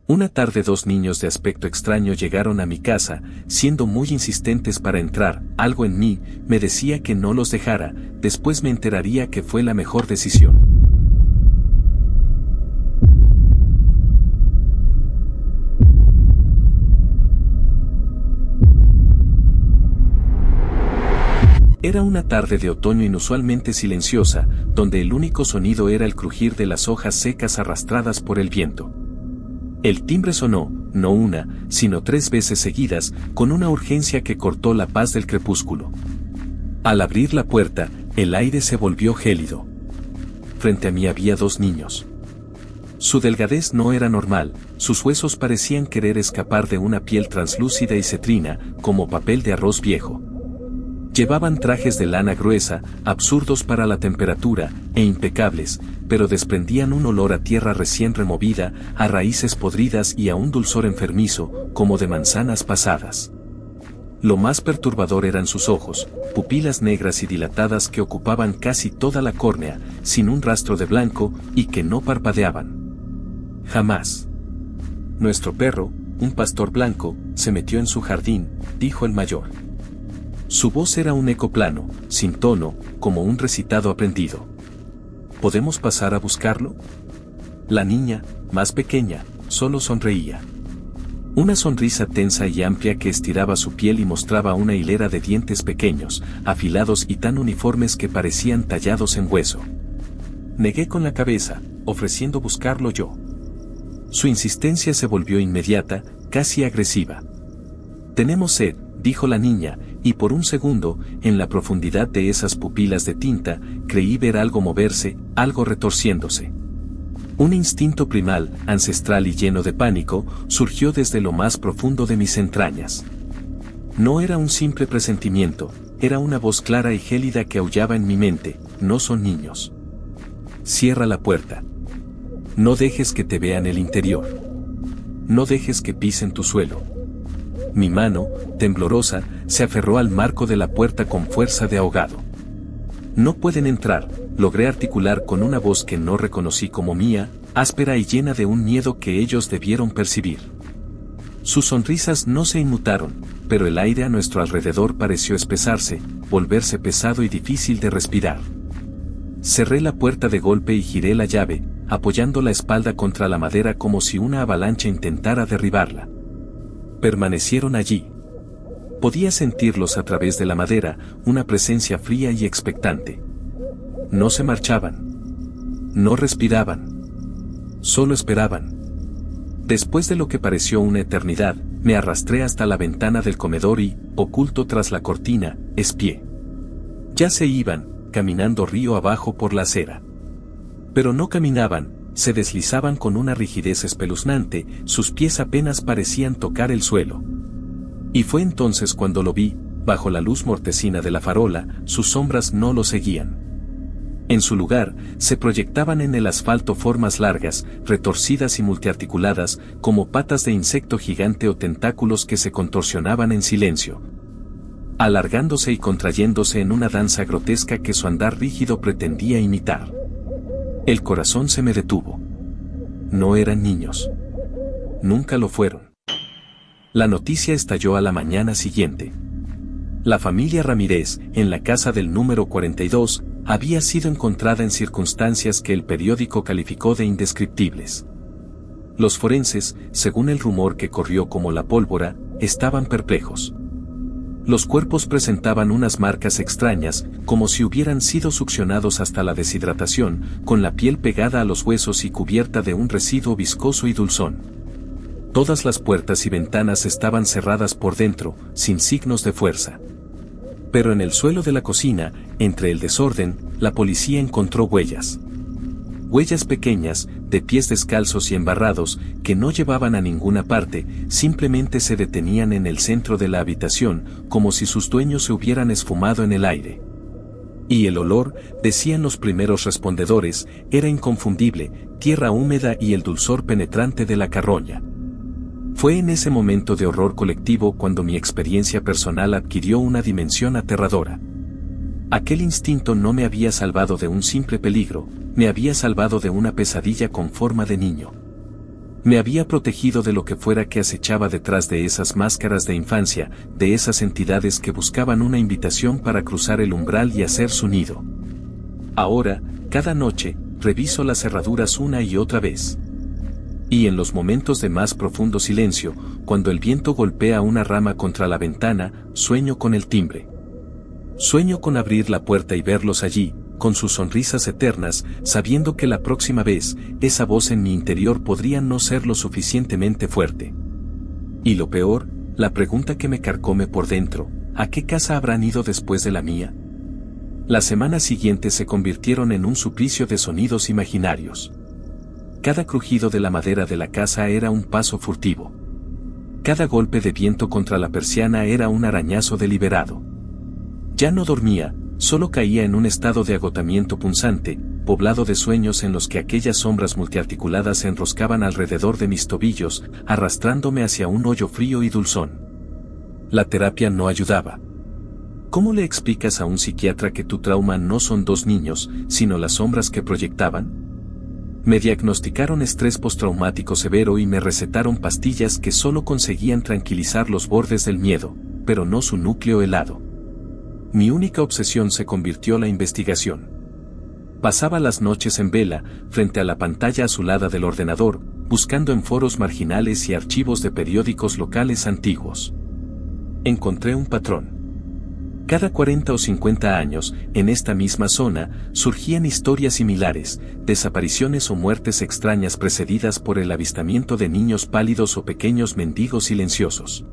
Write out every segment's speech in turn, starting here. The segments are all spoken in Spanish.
Una tarde 2 niños de aspecto extraño llegaron a mi casa, siendo muy insistentes para entrar. Algo en mí me decía que no los dejara, después me enteraría que fue la mejor decisión. Era una tarde de otoño inusualmente silenciosa, donde el único sonido era el crujir de las hojas secas arrastradas por el viento. El timbre sonó, no una, sino 3 veces seguidas, con una urgencia que cortó la paz del crepúsculo. Al abrir la puerta, el aire se volvió gélido. Frente a mí había 2 niños. Su delgadez no era normal, sus huesos parecían querer escapar de una piel translúcida y cetrina, como papel de arroz viejo. Llevaban trajes de lana gruesa, absurdos para la temperatura, e impecables, pero desprendían un olor a tierra recién removida, a raíces podridas y a un dulzor enfermizo, como de manzanas pasadas. Lo más perturbador eran sus ojos, pupilas negras y dilatadas que ocupaban casi toda la córnea, sin un rastro de blanco, y que no parpadeaban. Jamás. Nuestro perro, un pastor blanco, se metió en su jardín, dijo el mayor. Su voz era un eco plano, sin tono, como un recitado aprendido. ¿Podemos pasar a buscarlo? La niña, más pequeña, solo sonreía. Una sonrisa tensa y amplia que estiraba su piel y mostraba una hilera de dientes pequeños, afilados y tan uniformes que parecían tallados en hueso. Negué con la cabeza, ofreciendo buscarlo yo. Su insistencia se volvió inmediata, casi agresiva. «Tenemos sed», dijo la niña, y por un segundo, en la profundidad de esas pupilas de tinta, creí ver algo moverse, algo retorciéndose. Un instinto primal, ancestral y lleno de pánico, surgió desde lo más profundo de mis entrañas. No era un simple presentimiento, era una voz clara y gélida que aullaba en mi mente: no son niños. Cierra la puerta. No dejes que te vean el interior. No dejes que pisen tu suelo. Mi mano, temblorosa, se aferró al marco de la puerta con fuerza de ahogado. No pueden entrar, logré articular con una voz que no reconocí como mía, áspera y llena de un miedo que ellos debieron percibir. Sus sonrisas no se inmutaron, pero el aire a nuestro alrededor pareció espesarse, volverse pesado y difícil de respirar. Cerré la puerta de golpe y giré la llave, apoyando la espalda contra la madera como si una avalancha intentara derribarla. Permanecieron allí. Podía sentirlos a través de la madera, una presencia fría y expectante. No se marchaban. No respiraban. Solo esperaban. Después de lo que pareció una eternidad, me arrastré hasta la ventana del comedor y, oculto tras la cortina, espié. Ya se iban, caminando río abajo por la acera. Pero no caminaban. Se deslizaban con una rigidez espeluznante, sus pies apenas parecían tocar el suelo. Y fue entonces cuando lo vi, bajo la luz mortecina de la farola, sus sombras no lo seguían. En su lugar, se proyectaban en el asfalto formas largas, retorcidas y multiarticuladas, como patas de insecto gigante o tentáculos que se contorsionaban en silencio, alargándose y contrayéndose en una danza grotesca que su andar rígido pretendía imitar. El corazón se me detuvo. No eran niños. Nunca lo fueron. La noticia estalló a la mañana siguiente. La familia Ramírez, en la casa del número 42, había sido encontrada en circunstancias que el periódico calificó de indescriptibles. Los forenses, según el rumor que corrió como la pólvora, estaban perplejos. Los cuerpos presentaban unas marcas extrañas, como si hubieran sido succionados hasta la deshidratación, con la piel pegada a los huesos y cubierta de un residuo viscoso y dulzón. Todas las puertas y ventanas estaban cerradas por dentro, sin signos de fuerza. Pero en el suelo de la cocina, entre el desorden, la policía encontró huellas. Huellas pequeñas, de pies descalzos y embarrados, que no llevaban a ninguna parte, simplemente se detenían en el centro de la habitación, como si sus dueños se hubieran esfumado en el aire. Y el olor, decían los primeros respondedores, era inconfundible, tierra húmeda y el dulzor penetrante de la carroña. Fue en ese momento de horror colectivo cuando mi experiencia personal adquirió una dimensión aterradora. Aquel instinto no me había salvado de un simple peligro, me había salvado de una pesadilla con forma de niño. Me había protegido de lo que fuera que acechaba detrás de esas máscaras de infancia, de esas entidades que buscaban una invitación para cruzar el umbral y hacer su nido. Ahora, cada noche, reviso las cerraduras una y otra vez. Y en los momentos de más profundo silencio, cuando el viento golpea una rama contra la ventana, sueño con el timbre. Sueño con abrir la puerta y verlos allí, con sus sonrisas eternas, sabiendo que la próxima vez, esa voz en mi interior podría no ser lo suficientemente fuerte. Y lo peor, la pregunta que me carcome por dentro, ¿a qué casa habrán ido después de la mía? Las semanas siguientes se convirtieron en un suplicio de sonidos imaginarios. Cada crujido de la madera de la casa era un paso furtivo. Cada golpe de viento contra la persiana era un arañazo deliberado. Ya no dormía, solo caía en un estado de agotamiento punzante, poblado de sueños en los que aquellas sombras multiarticuladas se enroscaban alrededor de mis tobillos, arrastrándome hacia un hoyo frío y dulzón. La terapia no ayudaba. ¿Cómo le explicas a un psiquiatra que tu trauma no son dos niños, sino las sombras que proyectaban? Me diagnosticaron estrés postraumático severo y me recetaron pastillas que solo conseguían tranquilizar los bordes del miedo, pero no su núcleo helado. Mi única obsesión se convirtió en la investigación. Pasaba las noches en vela, frente a la pantalla azulada del ordenador, buscando en foros marginales y archivos de periódicos locales antiguos. Encontré un patrón. Cada 40 o 50 años, en esta misma zona, surgían historias similares, desapariciones o muertes extrañas precedidas por el avistamiento de niños pálidos o pequeños mendigos silenciosos.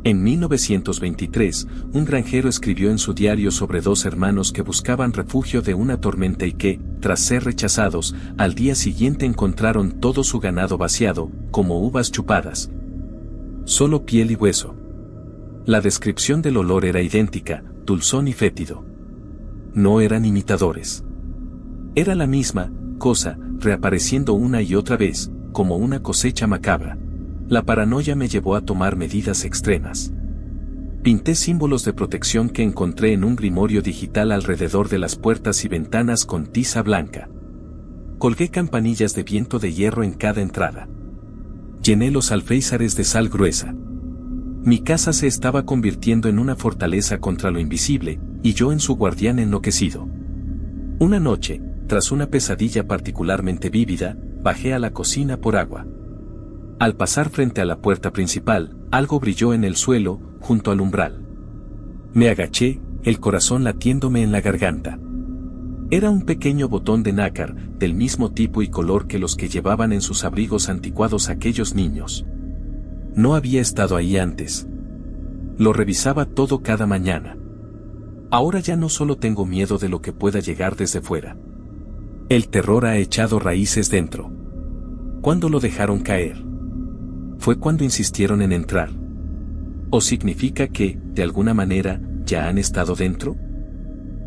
En 1923, un granjero escribió en su diario sobre dos hermanos que buscaban refugio de una tormenta y que, tras ser rechazados, al día siguiente encontraron todo su ganado vaciado, como uvas chupadas. Solo piel y hueso. La descripción del olor era idéntica, dulzón y fétido. No eran imitadores. Era la misma cosa, reapareciendo una y otra vez, como una cosecha macabra. La paranoia me llevó a tomar medidas extremas. Pinté símbolos de protección que encontré en un grimorio digital alrededor de las puertas y ventanas con tiza blanca. Colgué campanillas de viento de hierro en cada entrada. Llené los alféizares de sal gruesa. Mi casa se estaba convirtiendo en una fortaleza contra lo invisible, y yo en su guardián enloquecido. Una noche, tras una pesadilla particularmente vívida, bajé a la cocina por agua. Al pasar frente a la puerta principal, algo brilló en el suelo, junto al umbral. Me agaché, el corazón latiéndome en la garganta. Era un pequeño botón de nácar, del mismo tipo y color que los que llevaban en sus abrigos anticuados aquellos niños. No había estado ahí antes. Lo revisaba todo cada mañana. Ahora ya no solo tengo miedo de lo que pueda llegar desde fuera. El terror ha echado raíces dentro. ¿Cuándo lo dejaron caer? Fue cuando insistieron en entrar. ¿O significa que, de alguna manera, ya han estado dentro?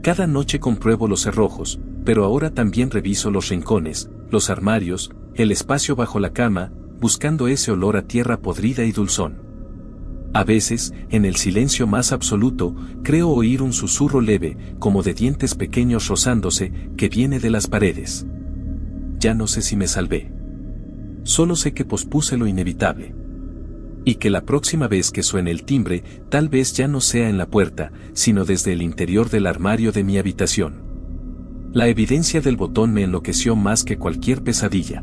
Cada noche compruebo los cerrojos, pero ahora también reviso los rincones, los armarios, el espacio bajo la cama, buscando ese olor a tierra podrida y dulzón. A veces, en el silencio más absoluto, creo oír un susurro leve, como de dientes pequeños rozándose, que viene de las paredes. Ya no sé si me salvé. Solo sé que pospuse lo inevitable. Y que la próxima vez que suene el timbre, tal vez ya no sea en la puerta, sino desde el interior del armario de mi habitación. La evidencia del botón me enloqueció más que cualquier pesadilla.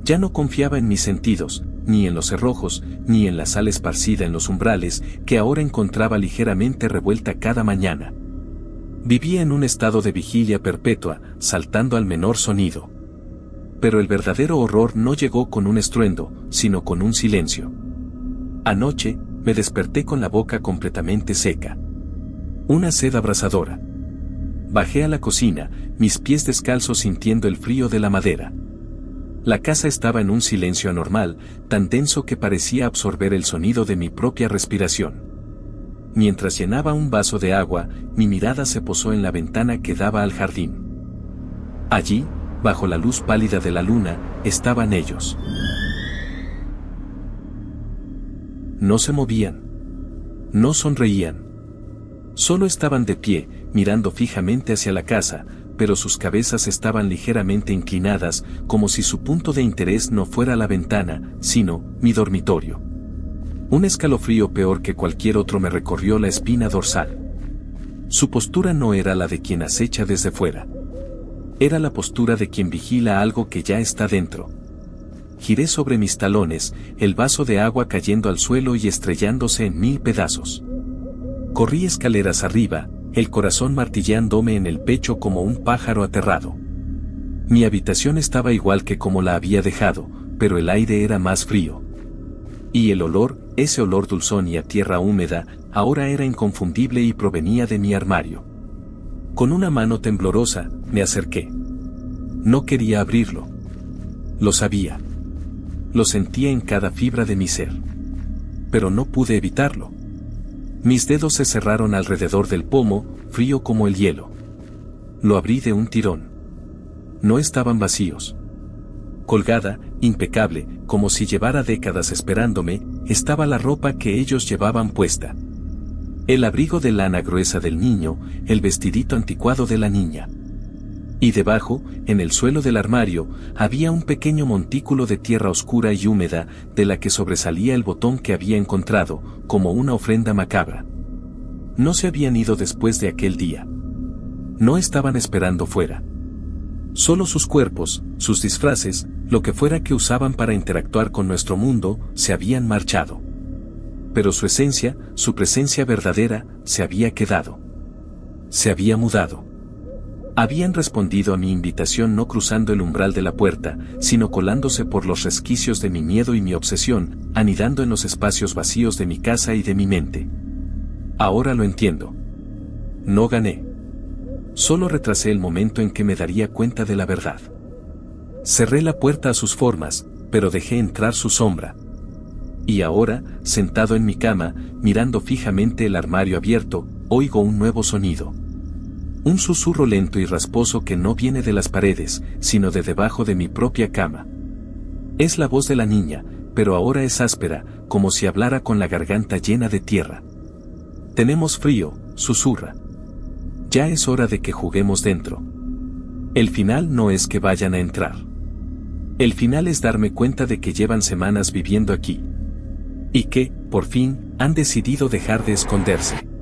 Ya no confiaba en mis sentidos, ni en los cerrojos, ni en la sal esparcida en los umbrales, que ahora encontraba ligeramente revuelta cada mañana. Vivía en un estado de vigilia perpetua, saltando al menor sonido. Pero el verdadero horror no llegó con un estruendo, sino con un silencio. Anoche, me desperté con la boca completamente seca. Una sed abrasadora. Bajé a la cocina, mis pies descalzos sintiendo el frío de la madera. La casa estaba en un silencio anormal, tan denso que parecía absorber el sonido de mi propia respiración. Mientras llenaba un vaso de agua, mi mirada se posó en la ventana que daba al jardín. Allí, bajo la luz pálida de la luna, estaban ellos. No se movían. No sonreían. Solo estaban de pie, mirando fijamente hacia la casa, pero sus cabezas estaban ligeramente inclinadas, como si su punto de interés no fuera la ventana, sino mi dormitorio. Un escalofrío peor que cualquier otro me recorrió la espina dorsal. Su postura no era la de quien acecha desde fuera. Era la postura de quien vigila algo que ya está dentro. Giré sobre mis talones, el vaso de agua cayendo al suelo y estrellándose en 1000 pedazos. Corrí escaleras arriba, el corazón martillándome en el pecho como un pájaro aterrado. Mi habitación estaba igual que como la había dejado, pero el aire era más frío. Y el olor, ese olor dulzón y a tierra húmeda, ahora era inconfundible y provenía de mi armario. Con una mano temblorosa, me acerqué. No quería abrirlo. Lo sabía. Lo sentía en cada fibra de mi ser. Pero no pude evitarlo. Mis dedos se cerraron alrededor del pomo, frío como el hielo. Lo abrí de un tirón. No estaban vacíos. Colgada, impecable, como si llevara décadas esperándome, estaba la ropa que ellos llevaban puesta. El abrigo de lana gruesa del niño, el vestidito anticuado de la niña. Y debajo, en el suelo del armario, había un pequeño montículo de tierra oscura y húmeda, de la que sobresalía el botón que había encontrado, como una ofrenda macabra. No se habían ido después de aquel día. No estaban esperando fuera. Solo sus cuerpos, sus disfraces, lo que fuera que usaban para interactuar con nuestro mundo, se habían marchado. Pero su esencia, su presencia verdadera, se había quedado. Se había mudado. Habían respondido a mi invitación no cruzando el umbral de la puerta, sino colándose por los resquicios de mi miedo y mi obsesión, anidando en los espacios vacíos de mi casa y de mi mente. Ahora lo entiendo. No gané. Solo retrasé el momento en que me daría cuenta de la verdad. Cerré la puerta a sus formas, pero dejé entrar su sombra. Y ahora, sentado en mi cama, mirando fijamente el armario abierto, oigo un nuevo sonido. Un susurro lento y rasposo que no viene de las paredes, sino de debajo de mi propia cama. Es la voz de la niña, pero ahora es áspera, como si hablara con la garganta llena de tierra. Tenemos frío, susurra. Ya es hora de que juguemos dentro. El final no es que vayan a entrar. El final es darme cuenta de que llevan semanas viviendo aquí. Y que, por fin, han decidido dejar de esconderse.